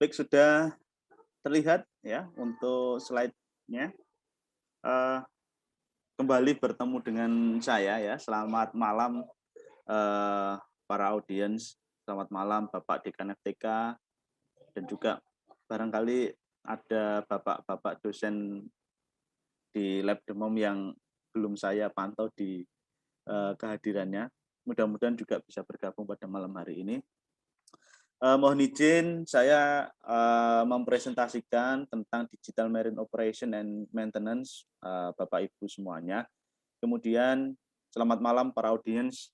Baik, sudah terlihat ya untuk slide-nya. Eh, Kembali bertemu dengan saya ya. Selamat malam para audiens. Selamat malam Bapak Dekan FTK dan juga barangkali ada bapak-bapak dosen di Lab Demom yang belum saya pantau di kehadirannya. Mudah-mudahan juga bisa bergabung pada malam hari ini. Mohon izin saya mempresentasikan tentang Digital Marine Operation and Maintenance Bapak Ibu semuanya. Kemudian selamat malam para audiens.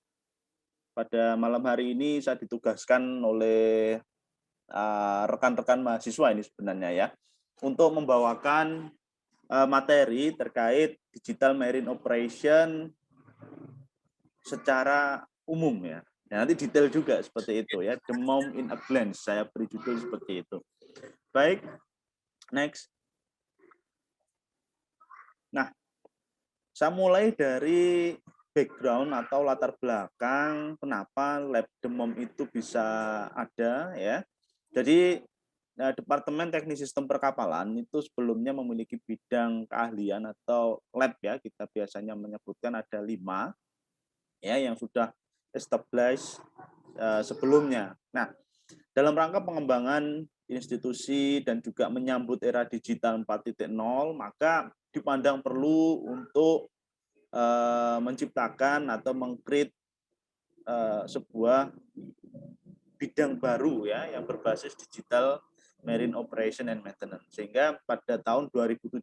Pada malam hari ini saya ditugaskan oleh rekan-rekan mahasiswa ini sebenarnya ya untuk membawakan materi terkait Digital Marine Operation secara umum ya. Ya, nanti detail juga seperti itu ya. The Mom in a Glance, saya beri judul seperti itu. Baik, next. Nah, saya mulai dari background atau latar belakang kenapa Lab The Mom itu bisa ada ya. Jadi Departemen Teknik Sistem Perkapalan itu sebelumnya memiliki bidang keahlian atau lab ya, kita biasanya menyebutkan ada 5 ya yang sudah established sebelumnya. Nah, dalam rangka pengembangan institusi dan juga menyambut era digital 4.0, maka dipandang perlu untuk menciptakan atau mengcreate sebuah bidang baru ya yang berbasis digital marine operation and maintenance. Sehingga pada tahun 2017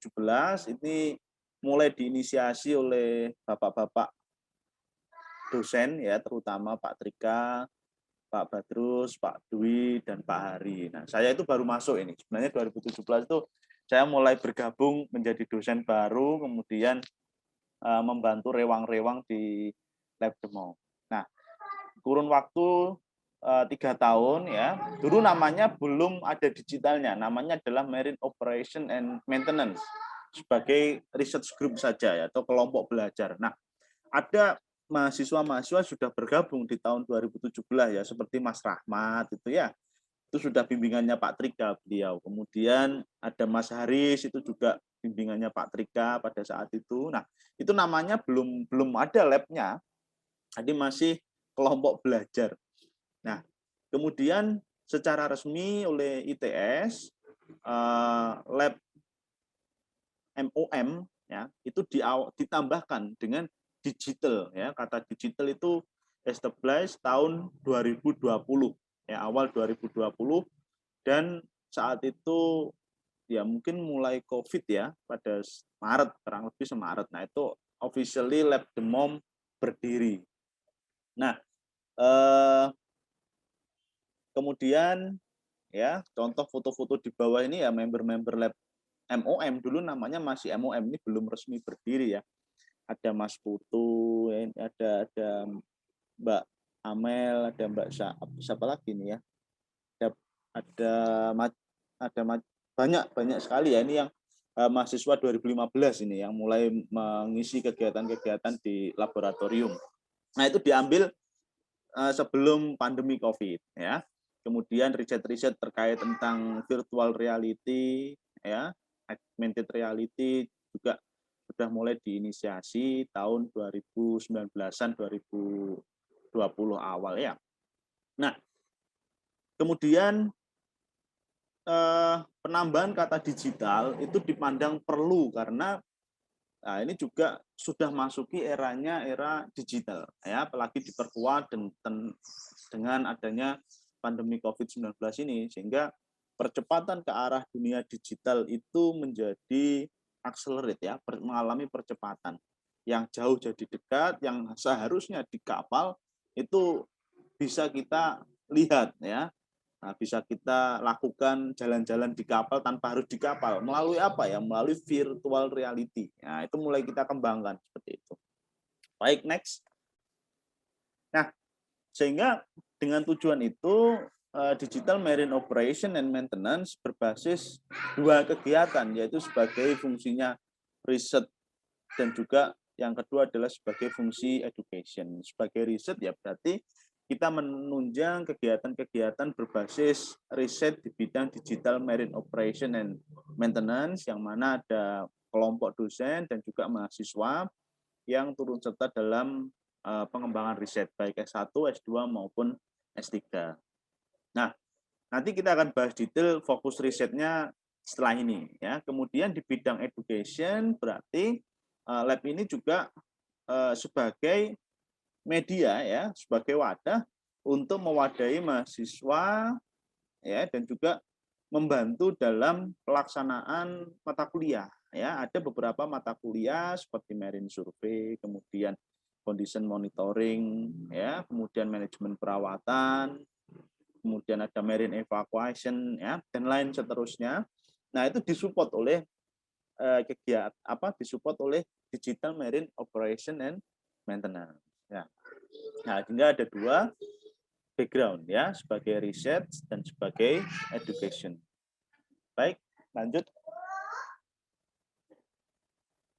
ini mulai diinisiasi oleh bapak-bapak dosen ya, terutama Pak Trika, Pak Badrus, Pak Dwi, dan Pak Hari. Nah, saya itu baru masuk ini. Sebenarnya 2017 itu saya mulai bergabung menjadi dosen baru, kemudian membantu rewang-rewang di Lab Demo. Nah, kurun waktu 3 tahun ya. Dulu namanya belum ada digitalnya, namanya adalah Marine Operation and Maintenance sebagai research group saja ya, atau kelompok belajar. Nah, ada mahasiswa-mahasiswa sudah bergabung di tahun 2017 ya, seperti Mas Rahmat itu ya. Itu sudah bimbingannya Pak Trika beliau. Kemudian ada Mas Haris itu juga bimbingannya Pak Trika pada saat itu. Nah, itu namanya belum ada labnya. Jadi masih kelompok belajar. Nah, kemudian secara resmi oleh ITS lab MOM ya itu ditambahkan dengan digital ya. Kata digital itu established tahun 2020 ya, awal 2020, dan saat itu ya mungkin mulai COVID ya, pada Maret, kurang lebih Semaret. Nah, itu officially Lab Demom berdiri. Nah, kemudian ya contoh foto-foto di bawah ini ya member-member Lab MOM, dulu namanya masih MOM, ini belum resmi berdiri ya. Ada Mas Putu, ada Mbak Amel, ada Mbak siapa lagi nih ya? Ada ada banyak sekali ya ini yang mahasiswa 2015 ini yang mulai mengisi kegiatan-kegiatan di laboratorium. Nah, itu diambil sebelum pandemi COVID ya. Kemudian riset-riset terkait tentang virtual reality ya, augmented reality juga sudah mulai diinisiasi tahun 2019-an, 2020 awal ya. Nah, kemudian penambahan kata digital itu dipandang perlu karena nah, ini juga sudah masuki era digital ya, apalagi diperkuat dengan adanya pandemi COVID-19 ini, sehingga percepatan ke arah dunia digital itu menjadi accelerate ya, mengalami percepatan yang jauh jadi dekat, yang seharusnya di kapal itu bisa kita lihat ya. Nah, bisa kita lakukan jalan-jalan di kapal tanpa harus di kapal. Melalui apa ya? Melalui virtual reality. Nah, itu mulai kita kembangkan seperti itu. Baik, next. Nah, sehingga dengan tujuan itu Digital Marine Operation and Maintenance berbasis 2 kegiatan, yaitu sebagai fungsinya riset dan juga yang kedua adalah sebagai fungsi education. Sebagai riset ya berarti kita menunjang kegiatan-kegiatan berbasis riset di bidang digital marine operation and maintenance, yang mana ada kelompok dosen dan juga mahasiswa yang turut serta dalam pengembangan riset baik S1, S2 maupun S3. Nah, nanti kita akan bahas detail fokus risetnya setelah ini ya. Kemudian di bidang education berarti lab ini juga sebagai media ya, sebagai wadah untuk mewadahi mahasiswa ya, dan juga membantu dalam pelaksanaan mata kuliah ya. Ada beberapa mata kuliah seperti marine survey, kemudian condition monitoring ya, kemudian manajemen perawatan, kemudian ada marine evacuation ya, dan lain seterusnya. Nah, itu disupport oleh disupport oleh digital marine operation and maintenance ya. Nah, sehingga ada dua background ya, sebagai riset dan sebagai education. Baik, lanjut.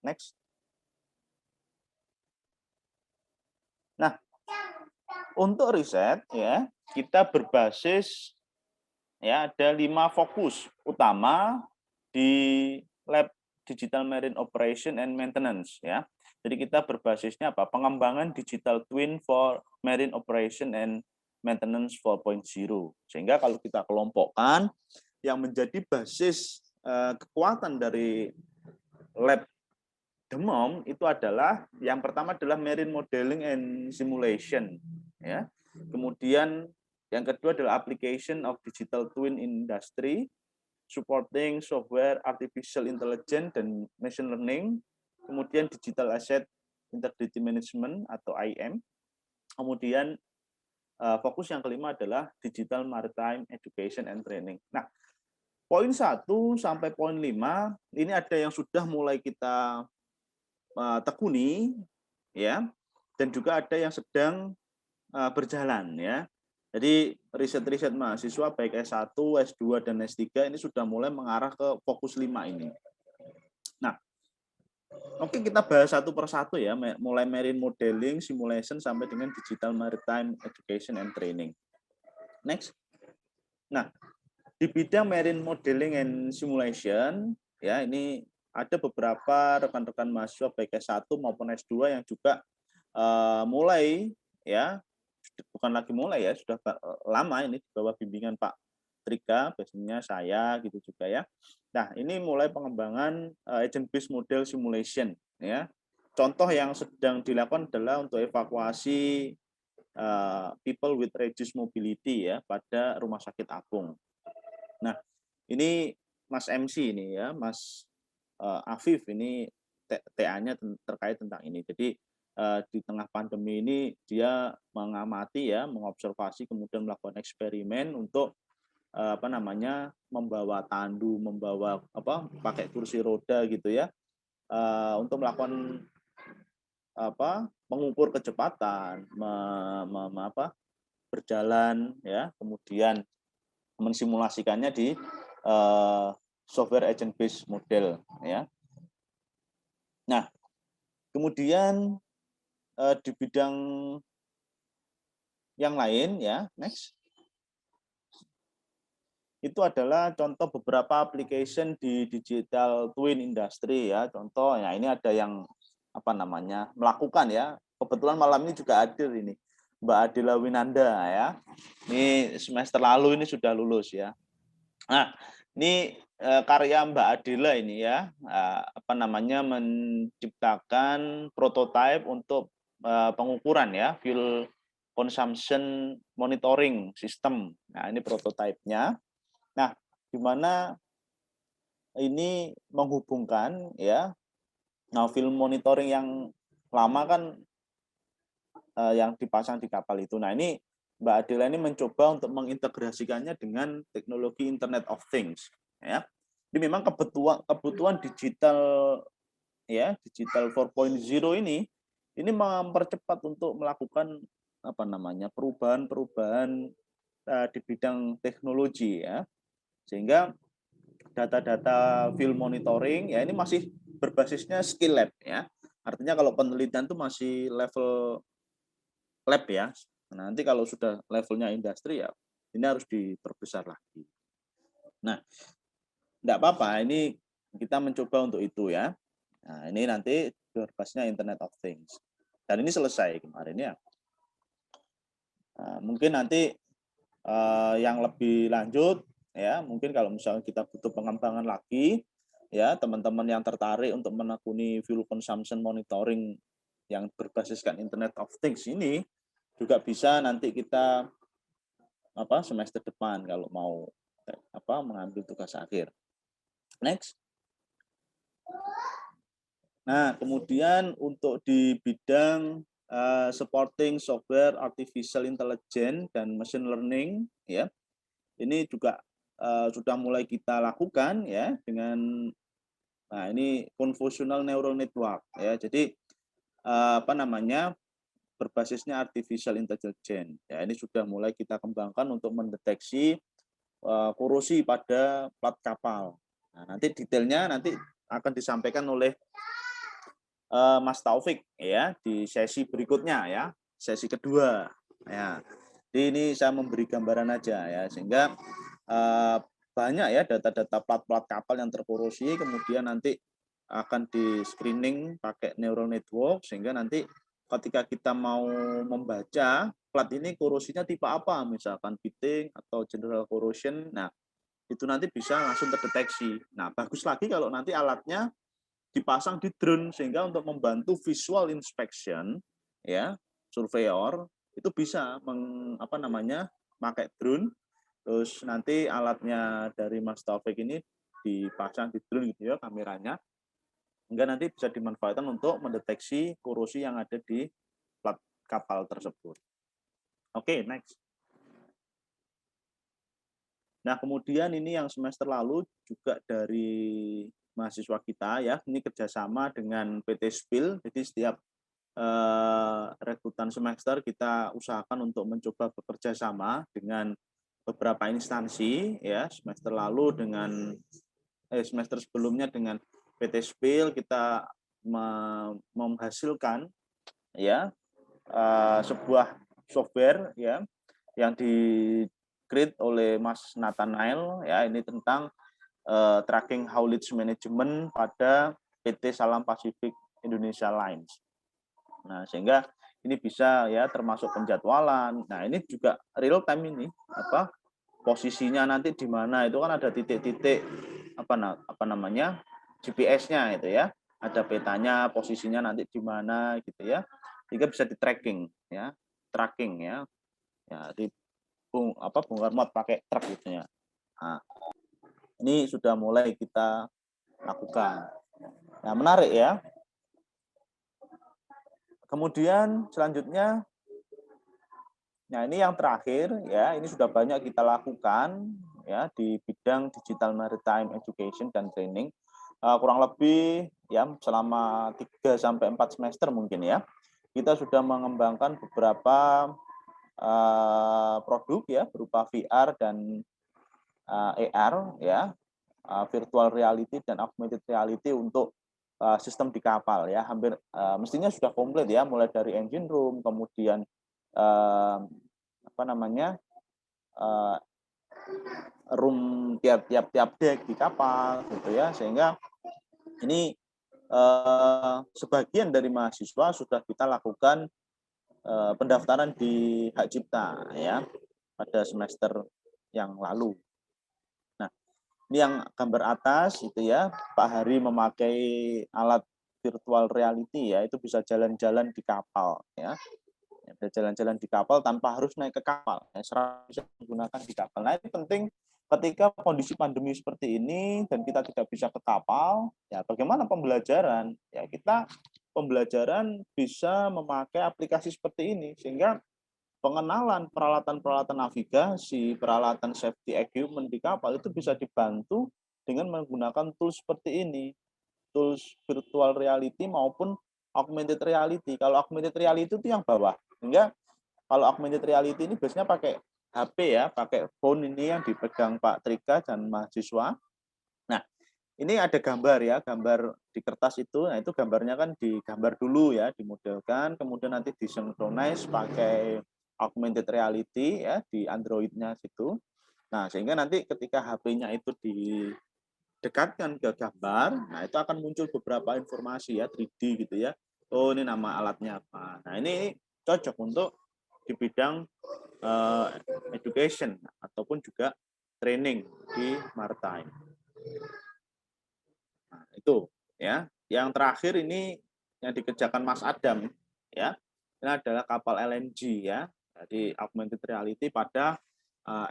Next. Nah, untuk riset ya, kita berbasis ya ada 5 fokus utama di lab digital marine operation and maintenance ya. Jadi kita berbasisnya apa? Pengembangan digital twin for marine operation and maintenance 4.0. Sehingga kalau kita kelompokkan yang menjadi basis kekuatan dari lab DEMOM itu adalah yang pertama adalah marine modeling and simulation ya. Kemudian yang kedua adalah application of digital twin industry, supporting software artificial intelligence dan machine learning. Kemudian digital asset integrity management atau IM. Kemudian fokus yang kelima adalah digital maritime education and training. Nah, poin 1 sampai poin 5 ini ada yang sudah mulai kita tekuni ya, dan juga ada yang sedang berjalan ya. Jadi riset-riset mahasiswa baik S1, S2 dan S3 ini sudah mulai mengarah ke fokus 5 ini. Nah, oke, kita bahas satu persatu ya, mulai marine modeling, simulation sampai dengan digital maritime education and training. Next. Nah, di bidang marine modeling and simulation ya, ini ada beberapa rekan-rekan mahasiswa baik S1 maupun S2 yang juga mulai ya, bukan lagi mulai ya, sudah lama ini di bawah bimbingan Pak Trika, biasanya saya gitu juga ya. Nah, ini mulai pengembangan agent based model simulation ya. Contoh yang sedang dilakukan adalah untuk evakuasi people with reduced mobility ya pada Rumah Sakit Apung. Nah, ini Mas MC ini ya, Mas Afif ini TA-nya terkait tentang ini. Jadi di tengah pandemi ini dia mengamati ya, mengobservasi, kemudian melakukan eksperimen untuk membawa tandu, membawa pakai kursi roda gitu ya, untuk melakukan mengukur kecepatan, berjalan ya, kemudian mensimulasikannya di software agent based model ya. Nah, kemudian di bidang yang lain ya, next. Itu adalah contoh beberapa application di digital twin industry ya. Contoh ya, ini ada yang melakukan ya. Kebetulan malam ini juga hadir ini Mbak Adila Winanda ya. Ini semester lalu ini sudah lulus ya. Nah, ini karya Mbak Adila ini ya, menciptakan prototipe untuk pengukuran ya, fuel consumption monitoring system. Nah, ini prototipenya. Nah, di mana ini menghubungkan ya, nah fuel monitoring yang lama kan yang dipasang di kapal itu. Nah, ini Mbak Adela ini mencoba untuk mengintegrasikannya dengan teknologi Internet of Things ya. Jadi memang kebutuhan digital ya, digital 4.0 ini mempercepat untuk melakukan perubahan-perubahan di bidang teknologi ya. Sehingga data-data field monitoring ya ini masih berbasisnya skill lab ya. Artinya kalau penelitian itu masih level lab ya, Nah, nanti kalau sudah levelnya industri ya ini harus diperbesar lagi. Nah, enggak apa-apa, ini kita mencoba untuk itu ya. Nah, ini nanti berbasisnya Internet of Things. Dan ini selesai kemarin ya. Nah, mungkin nanti yang lebih lanjut ya, mungkin kalau misalnya kita butuh pengembangan lagi ya, teman-teman yang tertarik untuk menekuni fuel consumption monitoring yang berbasiskan Internet of Things ini juga bisa nanti kita semester depan kalau mau mengambil tugas akhir. Next. Nah, kemudian untuk di bidang supporting software artificial intelligence dan machine learning ya, ini juga sudah mulai kita lakukan ya dengan ini convolutional neural network ya. Jadi berbasisnya artificial intelligence. Ya, ini sudah mulai kita kembangkan untuk mendeteksi korosi pada plat kapal. Nah, nanti detailnya nanti akan disampaikan oleh Mas Taufik ya di sesi berikutnya ya, sesi kedua ya. Jadi ini saya memberi gambaran aja ya, sehingga banyak ya data-data plat-plat kapal yang terkorosi, kemudian nanti akan di screening pakai neural network, sehingga nanti ketika kita mau membaca plat ini korosinya tipe apa, misalkan pitting atau general corrosion, nah itu nanti bisa langsung terdeteksi. Nah, bagus lagi kalau nanti alatnya dipasang di drone, sehingga untuk membantu visual inspection ya, surveyor itu bisa pakai drone, terus nanti alatnya dari Mas Taufik ini dipasang di drone gitu ya, kameranya, hingga nanti bisa dimanfaatkan untuk mendeteksi korosi yang ada di plat kapal tersebut. Oke, next. Nah, kemudian ini yang semester lalu juga dari mahasiswa kita ya, ini kerjasama dengan PT Spil, jadi setiap rekrutan semester kita usahakan untuk mencoba bekerja sama dengan beberapa instansi ya. Semester lalu dengan semester sebelumnya dengan PT Spil kita menghasilkan ya sebuah software ya yang di create oleh Mas Nathanael ya, ini tentang tracking haulage management pada PT Salam Pasifik Indonesia Lines. Nah, sehingga ini bisa ya termasuk penjadwalan. Nah, ini juga real time ini posisinya nanti di mana, itu kan ada titik-titik GPS-nya itu ya. Ada petanya, posisinya nanti di mana gitu ya. Sehingga bisa di tracking ya, tracking ya. Ya, bongkar muat pakai truk gitu ya. Nah, ini sudah mulai kita lakukan. Nah, menarik ya. Kemudian selanjutnya, nah ini yang terakhir ya, ini sudah banyak kita lakukan ya di bidang digital maritime education dan training. Kurang lebih ya selama 3 sampai 4 semester mungkin ya. Kita sudah mengembangkan beberapa produk ya berupa VR dan AR ya, virtual reality dan augmented reality untuk sistem di kapal ya. Hampir mestinya sudah komplit ya, mulai dari engine room, kemudian room tiap deck di kapal gitu ya, sehingga ini sebagian dari mahasiswa sudah kita lakukan pendaftaran di Hak Cipta ya pada semester yang lalu. Nah, ini yang gambar atas itu ya, Pak Hari memakai alat virtual reality ya, itu bisa jalan-jalan di kapal ya. Bisa jalan-jalan di kapal tanpa harus naik ke kapal. Ya, bisa menggunakan di kapal. Nah, ini penting ketika kondisi pandemi seperti ini dan kita tidak bisa ke kapal, ya bagaimana pembelajaran? Ya kita pembelajaran bisa memakai aplikasi seperti ini, sehingga pengenalan peralatan-peralatan navigasi, peralatan safety equipment di kapal itu bisa dibantu dengan menggunakan tools seperti ini, tools virtual reality maupun augmented reality. Kalau augmented reality itu yang bawah, sehingga kalau augmented reality ini biasanya pakai HP ya, pakai phone ini yang dipegang Pak Trika dan mahasiswa. Nah, ini ada gambar ya, gambar di kertas itu. Nah, itu gambarnya kan digambar dulu ya, dimodelkan, kemudian nanti disinkronize pakai augmented reality ya di Android-nya situ. Nah, sehingga nanti ketika HP-nya itu didekatkan ke gambar, nah itu akan muncul beberapa informasi ya 3D gitu ya. Oh, ini nama alatnya apa. Nah, ini cocok untuk di bidang education ataupun juga training di maritime. Nah, itu ya. Yang terakhir ini yang dikerjakan Mas Adam ya. Ini adalah kapal LNG ya. Jadi augmented reality pada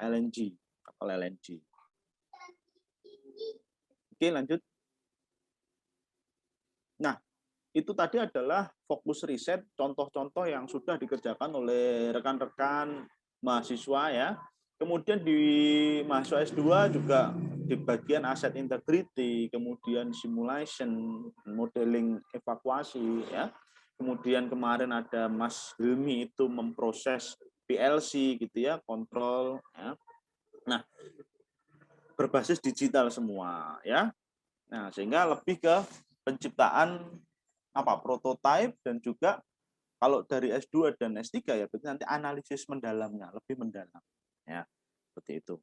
LNG, kapal LNG. Oke, lanjut. Nah, itu tadi adalah fokus riset, contoh-contoh yang sudah dikerjakan oleh rekan-rekan mahasiswa ya. Kemudian di mahasiswa S2 juga di bagian aset integrity, kemudian simulation, modeling evakuasi ya. Kemudian kemarin ada Mas Hilmi itu memproses PLC gitu ya, kontrol ya. Nah, berbasis digital semua ya. Nah, sehingga lebih ke penciptaan prototype dan juga kalau dari S2 dan S3 ya berarti nanti analisis mendalamnya, lebih mendalam. Ya, seperti itu.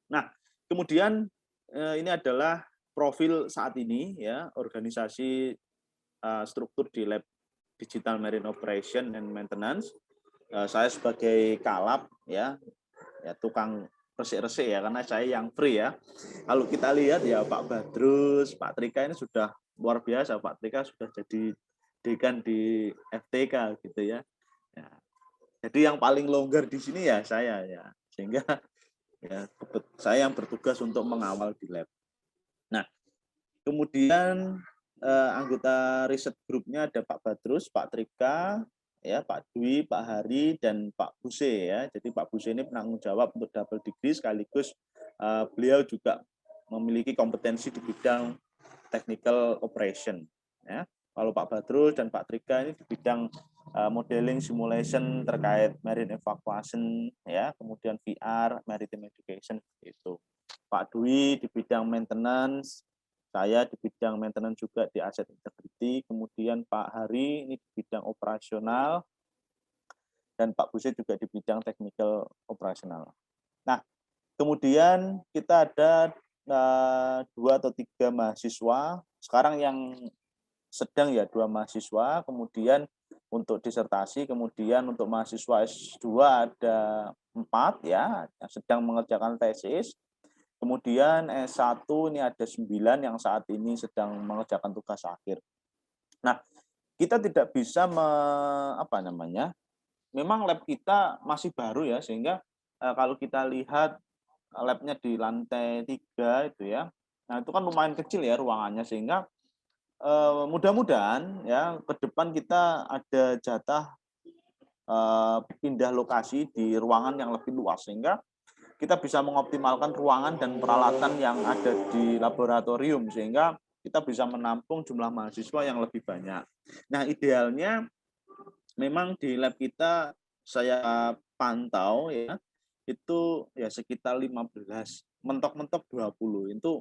Nah, kemudian ini adalah profil saat ini ya, organisasi struktur di Lab Digital Marine Operation and Maintenance. Saya sebagai kalap ya tukang resik-resik ya, karena saya yang free ya. Kalau kita lihat ya Pak Badrus, Pak Trika ini sudah luar biasa. Pak Trika sudah jadi dekan di FTK gitu ya. Ya. Jadi yang paling longgar di sini ya saya ya. Sehingga ya saya yang bertugas untuk mengawal di lab. Nah, kemudian anggota riset grupnya ada Pak Badrus, Pak Trika, ya Pak Dwi, Pak Hari, dan Pak Buse ya. Jadi Pak Buse ini penanggung jawab untuk double degree sekaligus beliau juga memiliki kompetensi di bidang technical operation. Ya. Kalau Pak Badrus dan Pak Trika ini di bidang modeling simulation terkait marine evacuation, ya, kemudian VR, maritime education itu. Pak Dwi di bidang maintenance, saya di bidang maintenance juga di asset integrity, kemudian Pak Hari ini di bidang operasional, dan Pak Buse juga di bidang technical operasional. Nah, kemudian kita ada 2 atau 3 mahasiswa, sekarang yang sedang ya 2 mahasiswa, kemudian untuk disertasi, kemudian untuk mahasiswa S2 ada 4 ya, yang sedang mengerjakan tesis. Kemudian S1 ini ada 9 yang saat ini sedang mengerjakan tugas akhir. Nah, kita tidak bisa memang lab kita masih baru ya, sehingga kalau kita lihat labnya di lantai 3 itu ya, nah itu kan lumayan kecil ya ruangannya, sehingga mudah-mudahan ya ke depan kita ada jatah pindah lokasi di ruangan yang lebih luas, sehingga kita bisa mengoptimalkan ruangan dan peralatan yang ada di laboratorium, sehingga kita bisa menampung jumlah mahasiswa yang lebih banyak. Nah, idealnya memang di lab kita saya pantau ya, itu ya sekitar 15, mentok-mentok 20. Itu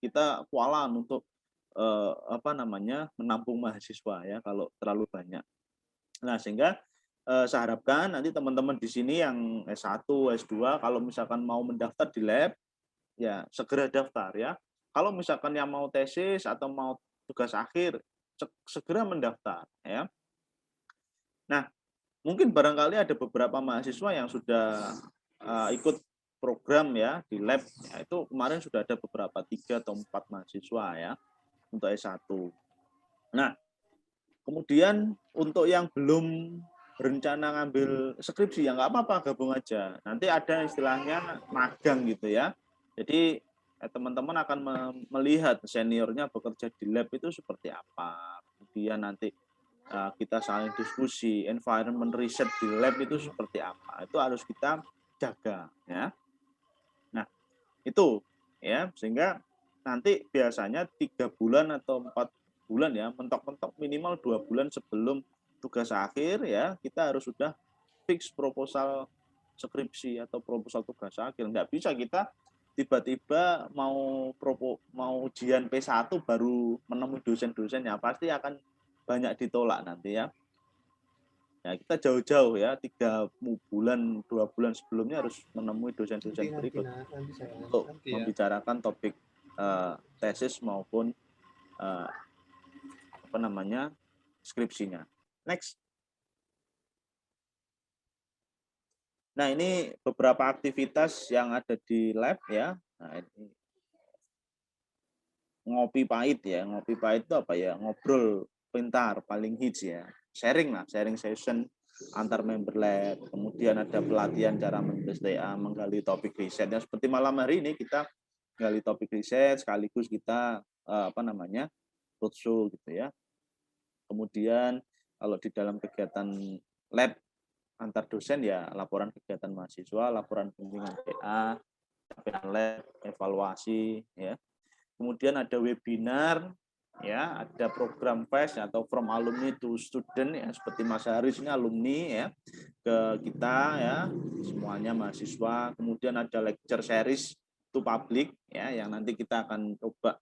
kita kewalahan untuk menampung mahasiswa ya kalau terlalu banyak. Nah, sehingga saya harapkan nanti teman-teman di sini yang S1, S2 kalau misalkan mau mendaftar di lab ya segera daftar ya. Kalau misalkan yang mau tesis atau mau tugas akhir segera mendaftar ya. Nah, mungkin barangkali ada beberapa mahasiswa yang sudah ikut program ya di lab ya, itu kemarin sudah ada beberapa 3 atau 4 mahasiswa ya untuk S1. Nah, kemudian untuk yang belum berencana ngambil skripsi ya nggak apa-apa, gabung aja. Nanti ada istilahnya magang gitu ya. Jadi teman-teman akan melihat seniornya bekerja di lab itu seperti apa. Kemudian nanti kita saling diskusi, environment research di lab itu seperti apa. Itu harus kita jaga ya. Nah, itu ya, sehingga nanti biasanya 3 bulan atau 4 bulan ya, mentok-mentok minimal 2 bulan sebelum tugas akhir ya, kita harus sudah fix proposal skripsi atau proposal tugas akhir. Nggak bisa kita tiba-tiba mau ujian P1 baru menemui dosen-dosennya, pasti akan banyak ditolak nanti ya. Ya, kita jauh-jauh ya, 3 bulan, 2 bulan sebelumnya harus menemui dosen-dosen berikut untuk membicarakan topik tesis maupun skripsinya. Next. Nah, ini beberapa aktivitas yang ada di lab ya. Nah, ini ngopi pahit ya. Ngopi pahit itu apa ya? Ngobrol pintar paling hits ya. Sharing lah, sharing session antar member lab. Kemudian ada pelatihan cara menulis TA, menggali topik riset. Ya, seperti malam hari ini kita menggali topik riset sekaligus kita roadshow gitu ya. Kemudian kalau di dalam kegiatan lab antar dosen ya laporan kegiatan mahasiswa, laporan bimbingan TA, capaian lab, evaluasi ya. Kemudian ada webinar ya, ada program PES atau from alumni to student ya, seperti Mas Haris ini alumni ya ke kita ya, semuanya mahasiswa. Kemudian ada lecture series to public ya, yang nanti kita akan coba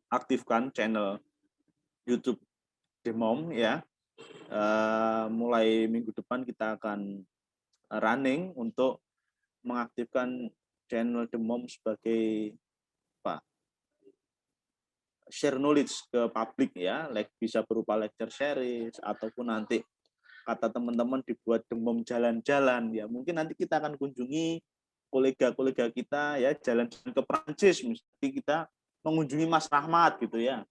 aktifkan channel YouTube Demom ya. Mulai minggu depan kita akan running untuk mengaktifkan channel Demom sebagai share knowledge ke publik ya, bisa berupa lecture series ataupun nanti kata teman-teman dibuat Demom jalan-jalan ya, mungkin nanti kita akan kunjungi kolega-kolega kita ya, jalan ke Prancis, mesti kita mengunjungi Mas Rahmat gitu ya,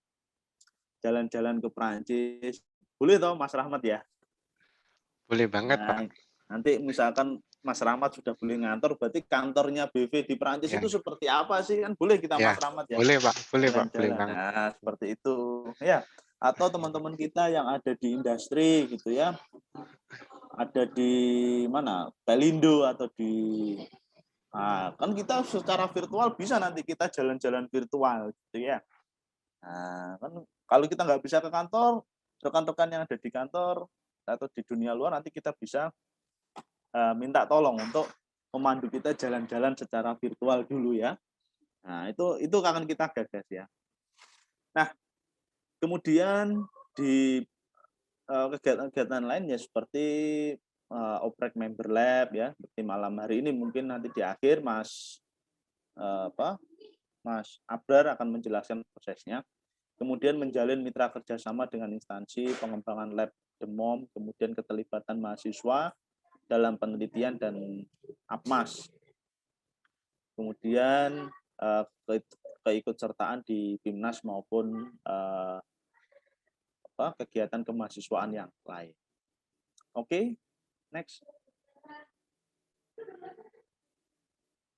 jalan-jalan ke Prancis, boleh toh Mas Rahmat ya? Boleh banget, nah, Pak. Nanti misalkan Mas Rahmat sudah boleh ngantor, berarti kantornya BV di Prancis Ya. itu seperti apa sih? Kan boleh kita Ya, Mas Rahmat ya? boleh Pak, boleh Pak, boleh Jalan-jalan. banget. Nah, seperti itu ya. Atau teman-teman kita yang ada di industri gitu ya, ada di mana? Pelindo atau di kan kita secara virtual bisa nanti kita jalan-jalan virtual gitu ya. Nah, kan kalau kita nggak bisa ke kantor, rekan-rekan yang ada di kantor atau di dunia luar nanti kita bisa minta tolong untuk memandu kita jalan-jalan secara virtual dulu ya. Nah, itu akan kita gagas ya. Nah, kemudian di kegiatan-kegiatan lain ya seperti oprek member lab ya, seperti malam hari ini mungkin nanti di akhir Mas Mas Abrar akan menjelaskan prosesnya. Kemudian menjalin mitra kerjasama dengan instansi pengembangan lab Demom, kemudian keterlibatan mahasiswa dalam penelitian dan APMAS. Kemudian keikutsertaan di BIMNAS maupun kegiatan kemahasiswaan yang lain. Oke, next.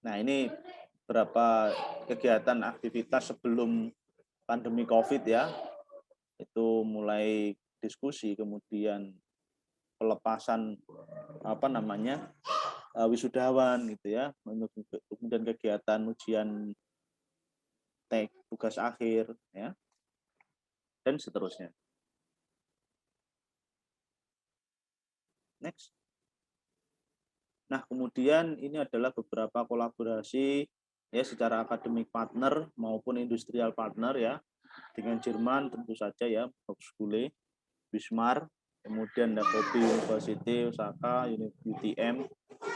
Nah, ini beberapa kegiatan aktivitas sebelum pandemi COVID ya. Itu mulai diskusi, kemudian pelepasan wisudawan gitu ya, kemudian kegiatan ujian tugas akhir ya, dan seterusnya. Next. Nah, kemudian ini adalah beberapa kolaborasi ya secara akademik partner maupun industrial partner ya, dengan Jerman tentu saja ya, Hochschule, Wismar, kemudian ada Kobe University, Osaka, UTM,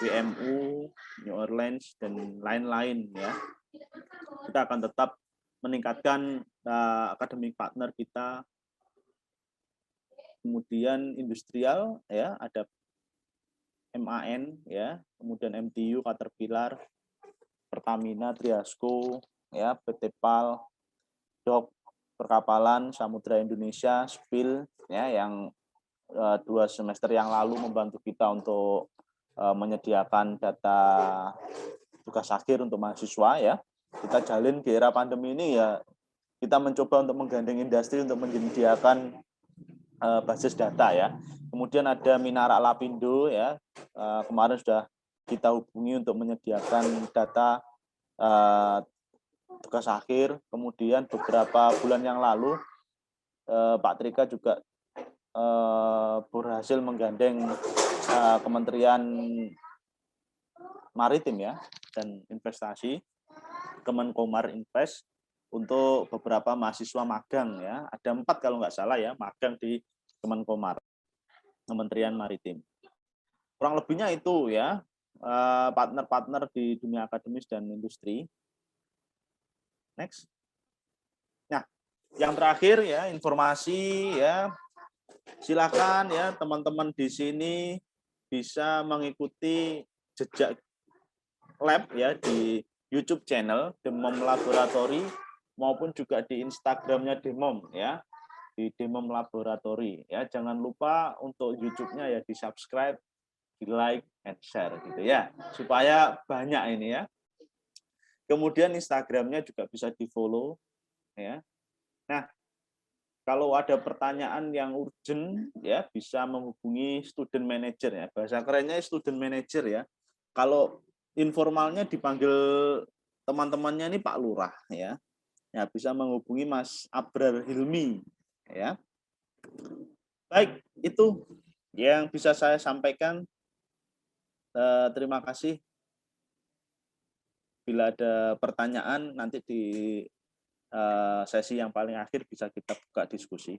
WMU, New Orleans, dan lain-lain ya. Kita akan tetap meningkatkan akademik partner kita. Kemudian industrial ya, ada MAN ya, kemudian MTU, Caterpillar, Pertamina, Triasco ya, PT PAL, DOK, Perkapalan, Samudra Indonesia, SPIL ya, yang 2 semester yang lalu membantu kita untuk menyediakan data tugas akhir untuk mahasiswa ya. Kita jalin di era pandemi ini ya, kita mencoba untuk menggandeng industri untuk menyediakan basis data ya. Kemudian ada Minara Lapindo ya, kemarin sudah kita hubungi untuk menyediakan data tugas akhir. Kemudian beberapa bulan yang lalu Pak Trika juga berhasil menggandeng Kementerian Maritim ya dan Investasi, Kemenkomar Invest, untuk beberapa mahasiswa magang ya. Ada 4 kalau nggak salah ya, magang di Kemenkomar. Kementerian Maritim. Kurang lebihnya itu ya, partner-partner di dunia akademis dan industri. Next. Nah, yang terakhir ya, informasi ya, silakan ya teman-teman di sini bisa mengikuti jejak lab ya di YouTube channel Demom Laboratory maupun juga di Instagramnya Demom ya, di Demom Laboratory ya. Jangan lupa untuk YouTube-nya ya di subscribe, di like, and share gitu ya, supaya banyak ini ya. Kemudian Instagramnya juga bisa di follow ya. Nah, kalau ada pertanyaan yang urgent ya bisa menghubungi student manager ya. Bahasa kerennya student manager ya. Kalau informalnya dipanggil teman-temannya ini Pak Lurah ya. Ya bisa menghubungi Mas Abrar Hilmi ya. Baik, itu yang bisa saya sampaikan. Terima kasih. Bila ada pertanyaan nanti di sesi yang paling akhir bisa kita buka diskusi.